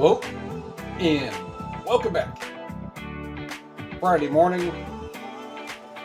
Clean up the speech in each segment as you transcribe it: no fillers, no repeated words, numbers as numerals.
Hello and welcome back. Friday morning,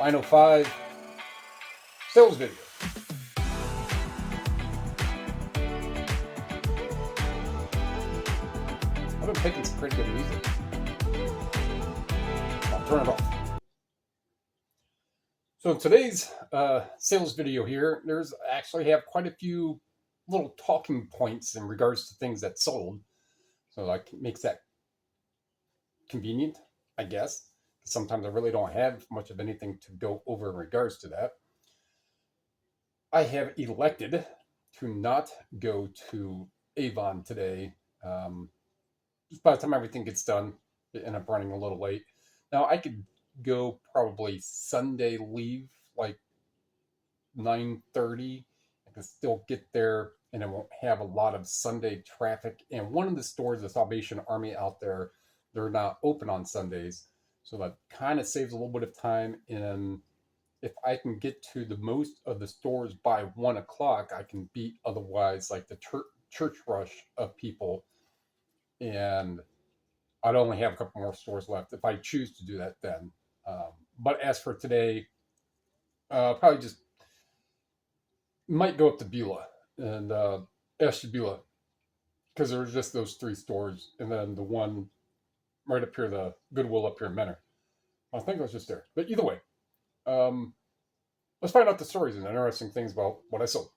9:05 sales video. I've been picking some pretty good music. I'll turn it off. So in today's sales video here, there's actually have quite a few little talking points in regards to things that sold. So like makes that convenient, I guess. Sometimes I really don't have much of anything to go over in regards to that. I have elected to not go to Avon today. Just by the time everything gets done, it ended up running a little late. Now I could go probably Sunday, leave like 9:30. I can still get there and I won't have a lot of Sunday traffic. And one of the stores, the Salvation Army out there, they're not open on Sundays. So that kind of saves a little bit of time. And if I can get to the most of the stores by 1 o'clock, I can beat otherwise like the church rush of people. And I'd only have a couple more stores left if I choose to do that then. But as for today, probably just might go up to Beulah and Ashtabula because there's just those three stores, and then the one right up here, the Goodwill up here in Menor. I think it was just there. But either way, let's find out the stories and interesting things about what I sold.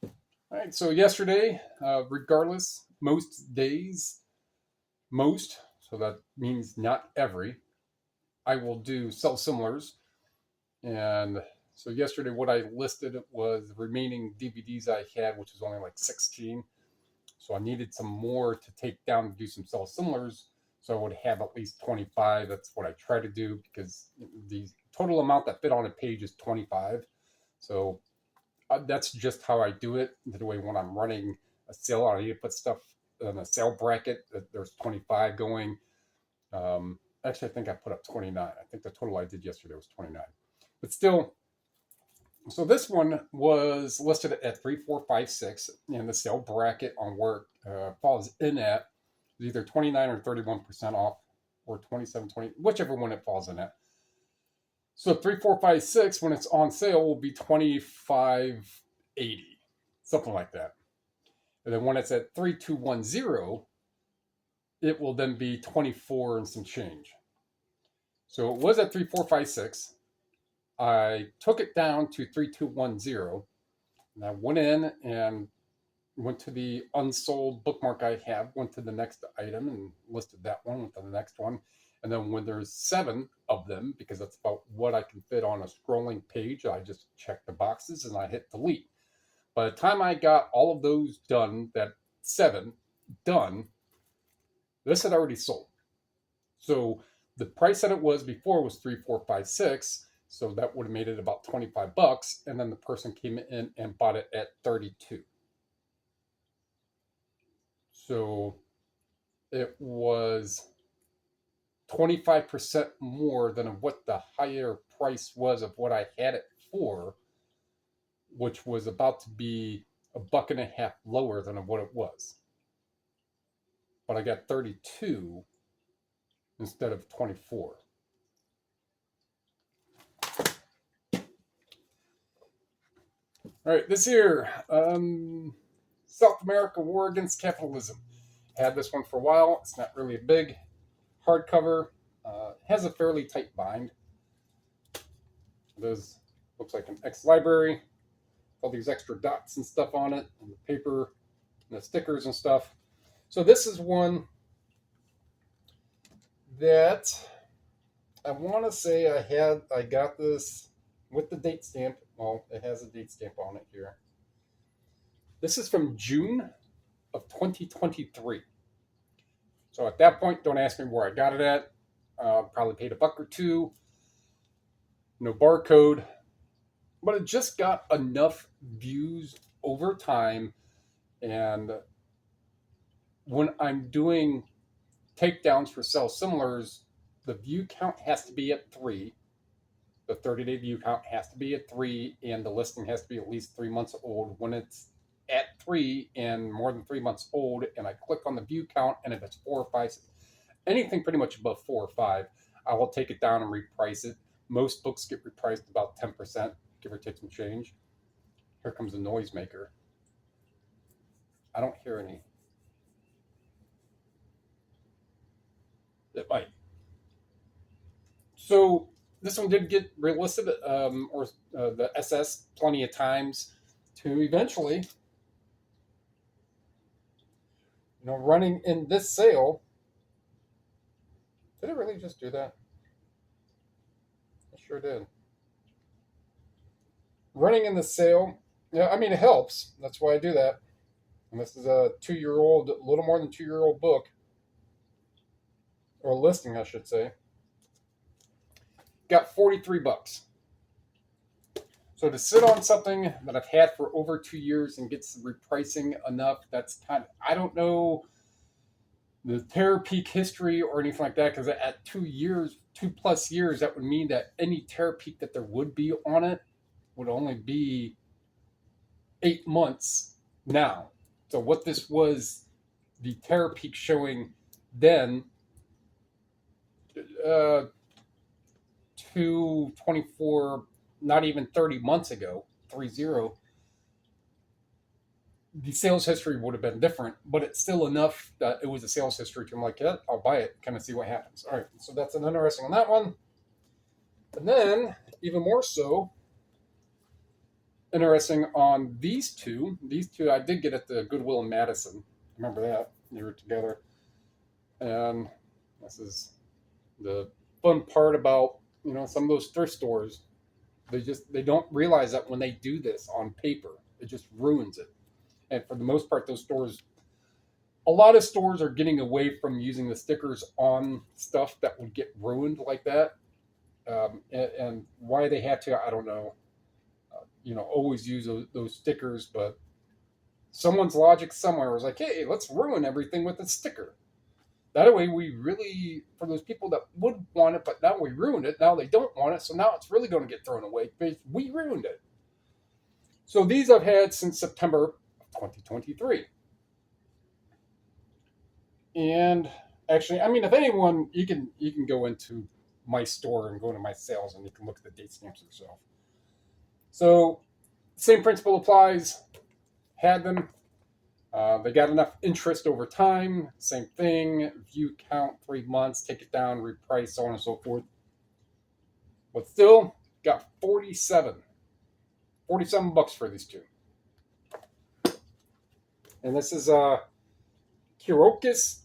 All right, so yesterday, regardless, most days, so that means not every, I will do sell similars. And so yesterday what I listed was the remaining DVDs I had, which was only like 16. So I needed some more to take down to do some sell similars. So I would have at least 25. That's what I try to do because the total amount that fit on a page is 25. So that's just how I do it. The way when I'm running a sale, I need to put stuff in a sale bracket. There's 25 going. Actually, I think I put up 29. I think the total I did yesterday was 29. But still, so this one was listed at 3456, and the sale bracket on where it falls in at is either 29 or 31% off, or 27, 20, whichever one it falls in at. So 3456, when it's on sale, will be 2580, something like that. And then when it's at 3210, it will then be 24 and some change. So it was at 3456. I took it down to 3210, and I went in and went to the unsold bookmark I have, went to the next item and listed that one, went to the next one. And then when there's 7 of them, because that's about what I can fit on a scrolling page, I just check the boxes and I hit delete. By the time I got all of those done, that 7 done, this had already sold. So the price that it was before was 3456. So that would have made it about $25. And then the person came in and bought it at 32. So it was 25% more than what the higher price was of what I had it for, which was about to be $1.50 lower than what it was. But I got 32 instead of 24. All right, this here, South America War Against Capitalism. Had this one for a while. It's not really a big hardcover. Has a fairly tight bind. It looks like an ex-library. All these extra dots and stuff on it, and the paper, and the stickers and stuff. So this is one that I want to say I got this with the date stamp. Well, it has a date stamp on it here. This is from June of 2023. So at that point, don't ask me where I got it at. Probably paid $1 or $2. No barcode. But it just got enough views over time. And when I'm doing takedowns for sell similars, the view count has to be at 3. The 30-day view count has to be at 3, and the listing has to be at least 3 months old. When it's at 3 and more than 3 months old, and I click on the view count, and if it's 4 or 5, anything pretty much above 4 or 5, I will take it down and reprice it. Most books get repriced about 10%, give or take some change. Here comes the noisemaker. I don't hear any. It might. So this one did get relisted, the SS, plenty of times to eventually, running in this sale. Did it really just do that? It sure did. Running in the sale, yeah, I mean, it helps. That's why I do that. And this is a 2-year-old, a little more than 2-year-old book, or listing, I should say. Got $43. So to sit on something that I've had for over 2 years and gets repricing enough, that's kind of, I don't know the Terapeak history or anything like that, because at 2+ years, that would mean that any Terapeak that there would be on it would only be 8 months now. So what this was, the Terapeak showing then, 24, not even 30 months ago, 30, the sales history would have been different, but it's still enough that it was a sales history to, I'm like, yeah, I'll buy it, kind of see what happens. All right, so that's an interesting on that one. And then, even more so, interesting on these two. These two I did get at the Goodwill in Madison. Remember that? They were together. And this is the fun part about, some of those thrift stores. They don't realize that when they do this on paper, it just ruins it. And for the most part, those stores, a lot of stores are getting away from using the stickers on stuff that would get ruined like that. And why they have to, I don't know. Always use those stickers, but someone's logic somewhere was like, hey, let's ruin everything with a sticker. That way we really, for those people that would want it, but now we ruined it, now they don't want it, so now it's really going to get thrown away because we ruined it. So these I've had since September of 2023. And actually, I mean, if anyone, you can go into my store and go to my sales and you can look at the date stamps yourself. So same principle applies. Had them. They got enough interest over time. Same thing. View count 3 months. Take it down. Reprice. So on and so forth. But still got 47 bucks for these two. And this is Chirocus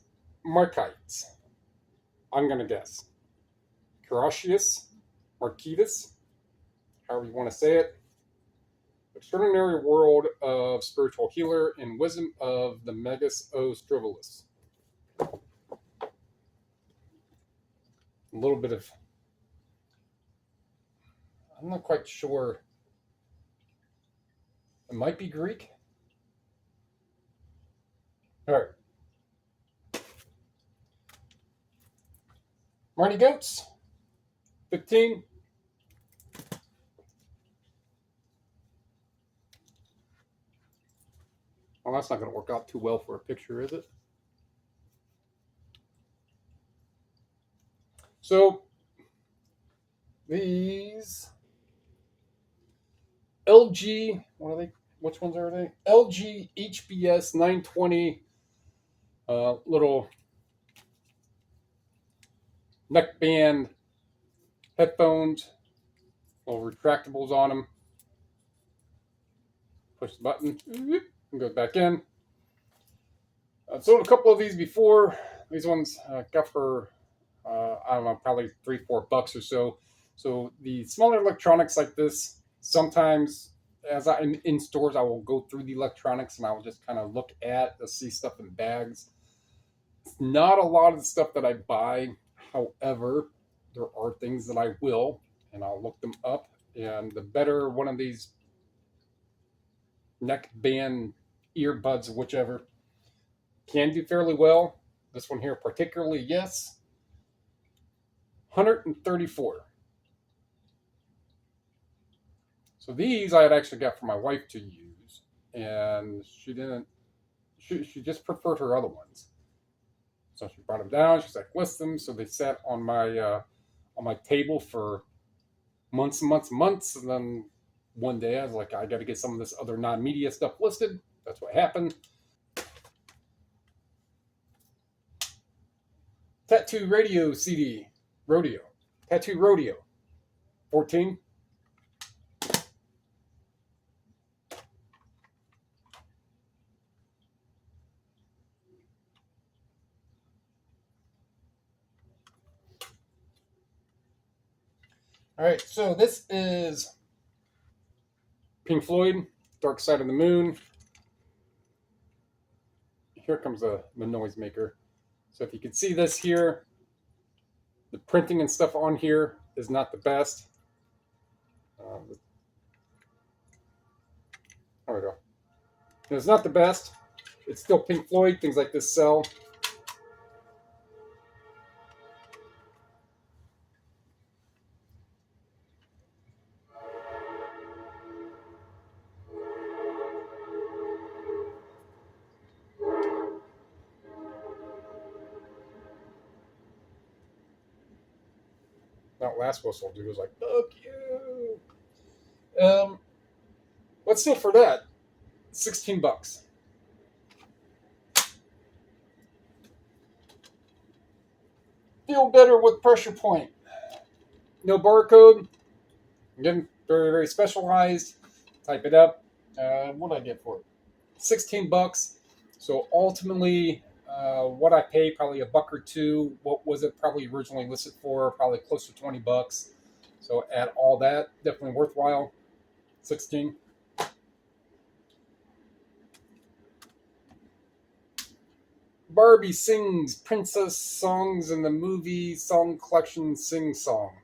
markites. I'm gonna guess. Chirocius markitus. However you want to say it. Extraordinary world of spiritual healer and wisdom of the Megas O Strivolus. A little bit of, I'm not quite sure. It might be Greek. All right. Marty Goats, 15. Well, that's not going to work out too well for a picture, is it? So, these LG, what are they? Which ones are they? LG HBS 920 little neckband headphones, little retractables on them. Push the button. And goes back in. I've sold a couple of these before. These ones got for, I don't know, probably $3-4 or so. So the smaller electronics like this, sometimes as I'm in stores, I will go through the electronics and I will just kind of look at to see stuff in bags. It's not a lot of the stuff that I buy. However, there are things that I will, and I'll look them up. And the better one of these neck band earbuds, whichever, can do fairly well. This one here particularly, yes. 134. So these I had actually got for my wife to use. and she didn't. She just preferred her other ones. So she brought them down. She's like, list them. So they sat on my table for months and months and months. And then one day I was like, I got to get some of this other non-media stuff listed. That's what happened. Tattoo Radio CD. Rodeo. Tattoo Rodeo. 14. All right, so this is Pink Floyd, Dark Side of the Moon. Here comes the noisemaker. So if you can see this here, the printing and stuff on here is not the best. There we go. It's not the best. It's still Pink Floyd. Things like this sell. That last whistle dude was like, fuck you. What's still for that? $16. Feel better with pressure point. No barcode. Again, very, very specialized. Type it up. What did I get for it? $16. So ultimately, what I pay, probably $1 or $2. What was it probably originally listed for? Probably close to $20. So add all that, definitely worthwhile. 16. Barbie sings princess songs in the movie song collection Sing Song.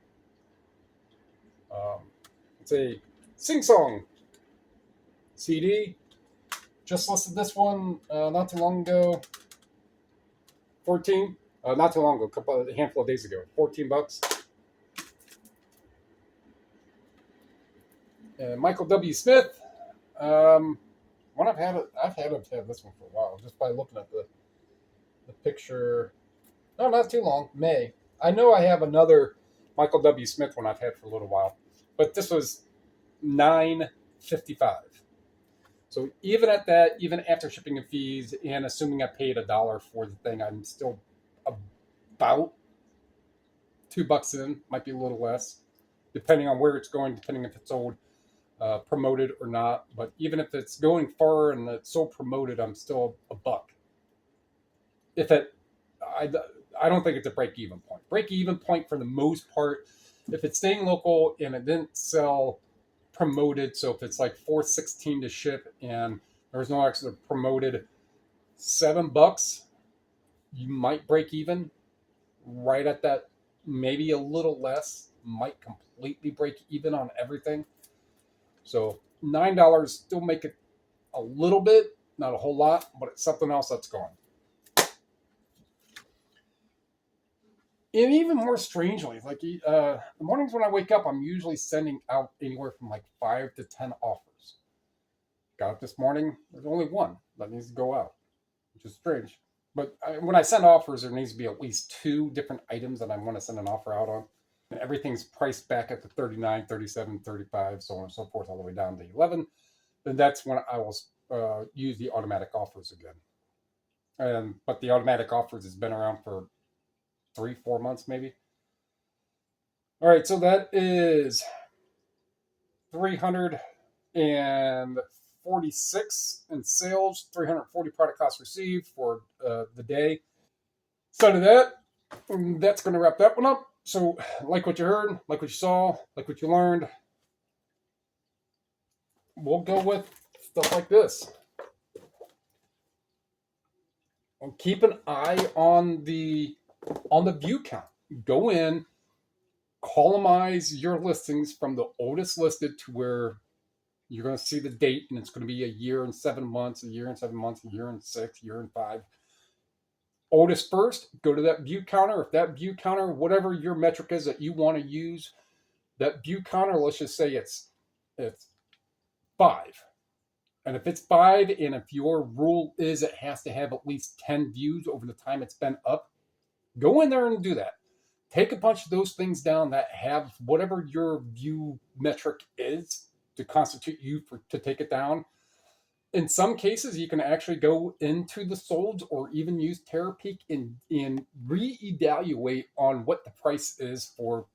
It's a sing song CD. Just listed this one not too long ago. 14. Not too long ago, a handful of days ago. $14. And Michael W. Smith. When I've had this one for a while, just by looking at the picture. No, not too long. May. I know I have another Michael W. Smith one I've had for a little while, but this was $9.55. So even at that, even after shipping and fees, and assuming I paid $1 for the thing, I'm still about $2 in. Might be a little less, depending on where it's going, depending if it's sold promoted or not. But even if it's going far and it's sold promoted, I'm still $1. If it, I don't think it's a break-even point. Break-even point for the most part, if it's staying local and it didn't sell promoted, so if it's like $4.16 to ship and there's no extra promoted, $7, you might break even. Right at that, maybe a little less, might completely break even on everything. So $9 still make it a little bit, not a whole lot, but it's something else that's gone. And even more strangely, like the mornings when I wake up, I'm usually sending out anywhere from like 5 to 10 offers. Got up this morning, there's only one that needs to go out, which is strange. But when I send offers, there needs to be at least 2 different items that I want to send an offer out on. And everything's priced back at the 39, 37, 35, so on and so forth, all the way down to 11. Then that's when I will use the automatic offers again. But the automatic offers has been around for 3-4 months maybe. All right, so that is 346 in sales, 340 product costs received for the day. So to that, that's going to wrap that one up. So like what you heard, like what you saw, like what you learned, we'll go with stuff like this. And keep an eye on the view count. Go in, columnize your listings from the oldest listed to where you're going to see the date, and it's going to be a year and 7 months, a year and 7 months, a year and 6, a year and 5. Oldest first, go to that view counter. If that view counter, whatever your metric is that you want to use, that view counter, let's just say it's 5. And if it's 5, and if your rule is it has to have at least 10 views over the time it's been up, go in there and do that. Take a bunch of those things down that have whatever your view metric is to constitute you to take it down. In some cases, you can actually go into the solds or even use Terapeak and reevaluate on what the price is for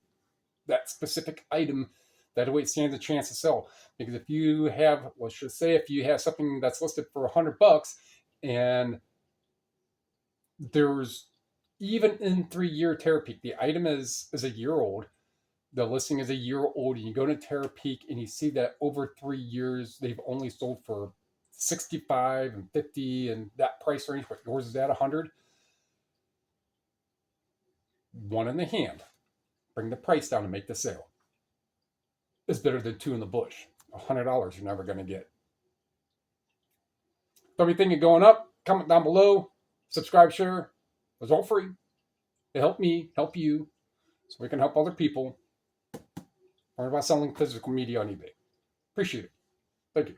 that specific item. That way it stands a chance to sell. Because if you have, let's just say, if you have something that's listed for $100 and there's, even in 3-year Terapeak, the item is a year old, the listing is a year old, and you go to Terapeak and you see that over 3 years they've only sold for 65 and 50 and that price range, but yours is at 100. One in the hand, bring the price down and make the sale. Is better than 2 in the bush. $100 you're never going to get. If everything is going up, comment down below, subscribe, share. It's all free. It helped me, help you, so we can help other people learn about selling physical media on eBay. Appreciate it. Thank you.